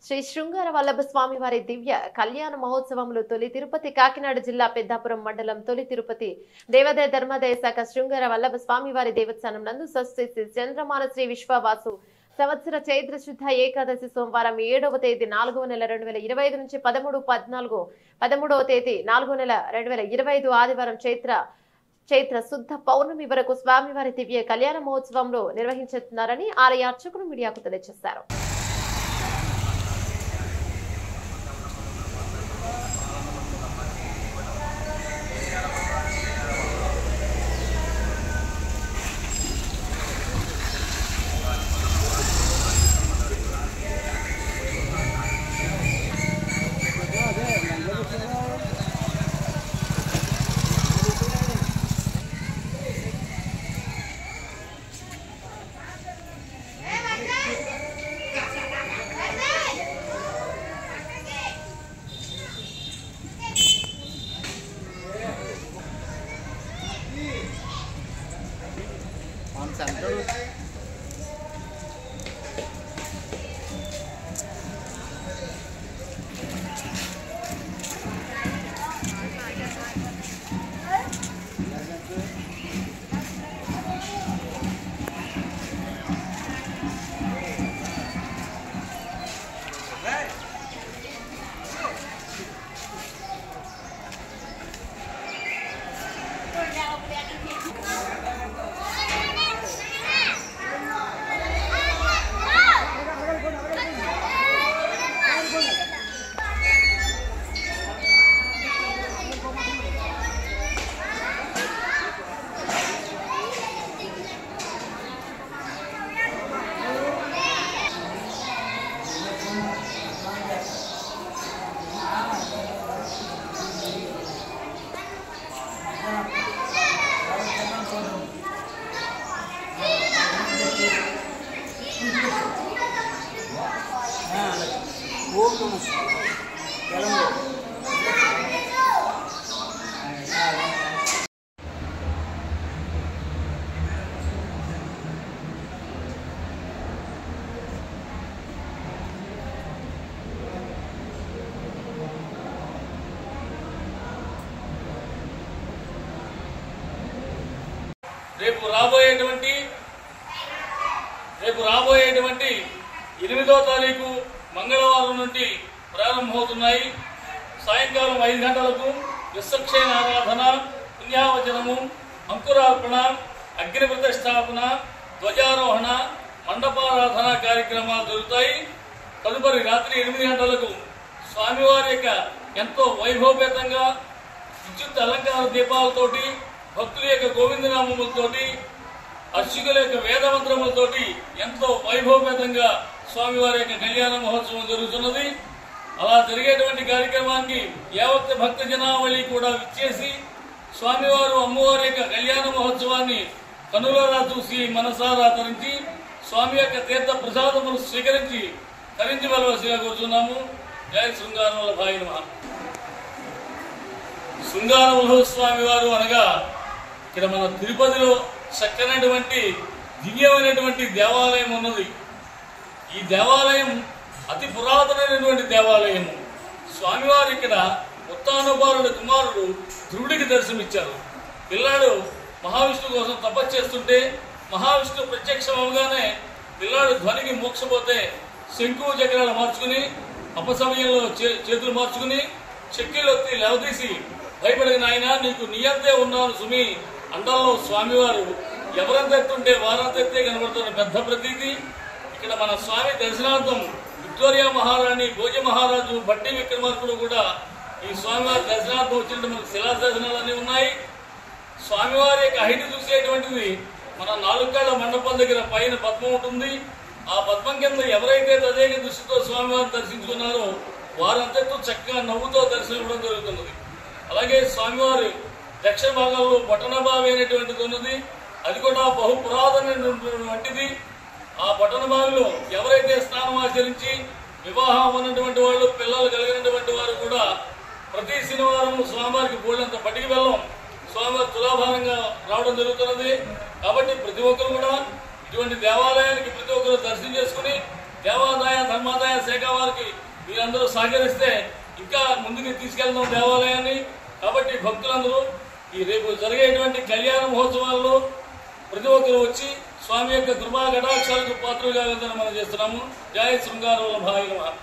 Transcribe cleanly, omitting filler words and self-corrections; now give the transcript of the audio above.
శ్రీ శృంగార వల్లభ స్వామి వారి దివ్య కళ్యాణ మహోత్సవంలో తొలి తిరుపతి కాకినాడ జిల్లా పెద్దాపురం మండలం తొలి తిరుపతి దేవాదాయ ధర్మాదాయ శాఖ శృంగార వల్లభ స్వామి వారి దేవస్థానం నందు స్వస్తి శ్రీ చంద్రమాన శ్రీ విశ్వవాసు సంవత్సర చైత్ర శుద్ధ ఏకాదశి సోమవారం 7వ తేదీ 4వ నెల 2025 నుంచి 13వ తేదీ 4వ నెల 2025 ఆదివారం చైత్ర శుద్ధ పౌర్ణమి వరకు స్వామివారి దివ్య కళ్యాణ మహోత్సవంలో నిర్వహించుతున్నారని ఆలయ అర్చకులు మీడియాకు తెలియజేశారు. రేపు రాబోయేటువంటి 8వ తారీఖు మంగళవారం నుండి ప్రారంభమవుతున్నాయి. సాయంకాలం 5 గంటలకు విశ్వక్షేణ ఆరాధన, పుణ్యావచనము, అంకురార్పణ, అగ్ని ప్రతిష్టాపన, ధ్వజారోహణ, మండపారాధన కార్యక్రమాలు జరుగుతాయి. తదుపరి రాత్రి 8 గంటలకు స్వామివారి యొక్క ఎంతో వైభవపేతంగా విద్యుత్ అలంకార దీపాలతోటి, భక్తుల యొక్క గోవిందనామములతోటి, అర్చకుల యొక్క వేదమంత్రములతోటి ఎంతో వైభవపేతంగా స్వామివారి యొక్క కళ్యాణ మహోత్సవం జరుగుతున్నది. అలా జరిగేటువంటి కార్యక్రమానికి యావత్ భక్త జనావళి కూడా విచ్చేసి స్వామివారు అమ్మవారి యొక్క కళ్యాణ మహోత్సవాన్ని కనులారా చూసి మనసారా తరించి స్వామి యొక్క తీర్థ ప్రసాదమును స్వీకరించి తరించవలసిగా కూర్చున్నాము. జయ శృంగార వల్లభాయ నమః. శృంగార వల్లభ స్వామి వారు అనగా ఇక్కడ మన తిరుపతిలో చక్కనటువంటి దివ్యమైనటువంటి దేవాలయం ఉన్నది. ఈ దేవాలయం అతి పురాతనమైనటువంటి దేవాలయము. స్వామివారు ఇక్కడ ఉత్తానపాలుడి కుమారుడు ధ్రువుడికి దర్శనమిచ్చారు. పిల్లాడు మహావిష్ణు కోసం తపస్సు చేస్తుంటే మహావిష్ణు ప్రత్యక్షం అవగానే పిల్లాడు ధ్వనికి మోక్షపోతే శంకు చక్రాలు మార్చుకుని అపసమయంలో చేతులు మార్చుకుని చెక్కిలొత్తి లేవదీసి భయపడిన ఆయన నీకు నియంతే ఉన్నాను సుమి అండంలో స్వామివారు ఎవరంత ఎత్తుంటే వారంత ఎత్తే కనబడుతున్న పెద్ద ప్రతీతి. ఇక్కడ మన స్వామి దర్శనార్థం విక్టోరియా మహారాణి, భోజ మహారాజు, భట్టి విక్రమార్కుడు కూడా ఈ స్వామివారి దర్శనార్థం వచ్చినట్టు మనకు శిలాశాసనాలన్నీ ఉన్నాయి. స్వామివారి యొక్క హైట్ చూసేటువంటిది మన 4 కాళ్ళ మండపం దగ్గర పైన పద్మం ఉంటుంది. ఆ పద్మం కింద ఎవరైతే తదేక దృష్టితో స్వామివారిని దర్శించుకున్నారో వారంతటితో చక్కగా నవ్వుతో దర్శనం ఇవ్వడం జరుగుతున్నది. అలాగే స్వామివారి దక్షిణ భాగంలో బొటనబావి అనేటువంటిది ఉన్నది. అది కూడా బహు పురాతనమైనటువంటిది. ఆ బొటనబావిలో ఎవరైతే స్నానం ఆచరించి వివాహం ఉన్నటువంటి వాళ్ళు, పిల్లలు కలిగినటువంటి వారు కూడా ప్రతి శనివారం స్వామివారికి బోళ్ళంత పటికి వెళ్ళం స్వామివారి తులాభారంగా రావడం జరుగుతున్నది. కాబట్టి ప్రతి ఒక్కరు కూడా ఇటువంటి దేవాలయానికి ప్రతి ఒక్కరు దర్శనం చేసుకుని దేవాదాయ ధర్మాదాయ శాఖ వారికి మీరందరూ సహకరిస్తే ఇంకా ముందుకు తీసుకెళ్దాం దేవాలయాన్ని. కాబట్టి భక్తులందరూ ఈ రేపు జరిగేటువంటి కళ్యాణ మహోత్సవాల్లో ప్రతి ఒక్కరు వచ్చి స్వామి యొక్క కృపా కటాక్షాలకు పాత్రలుగా మనం చేస్తున్నాము. జయ శృంగార వల్లభాయ నమః.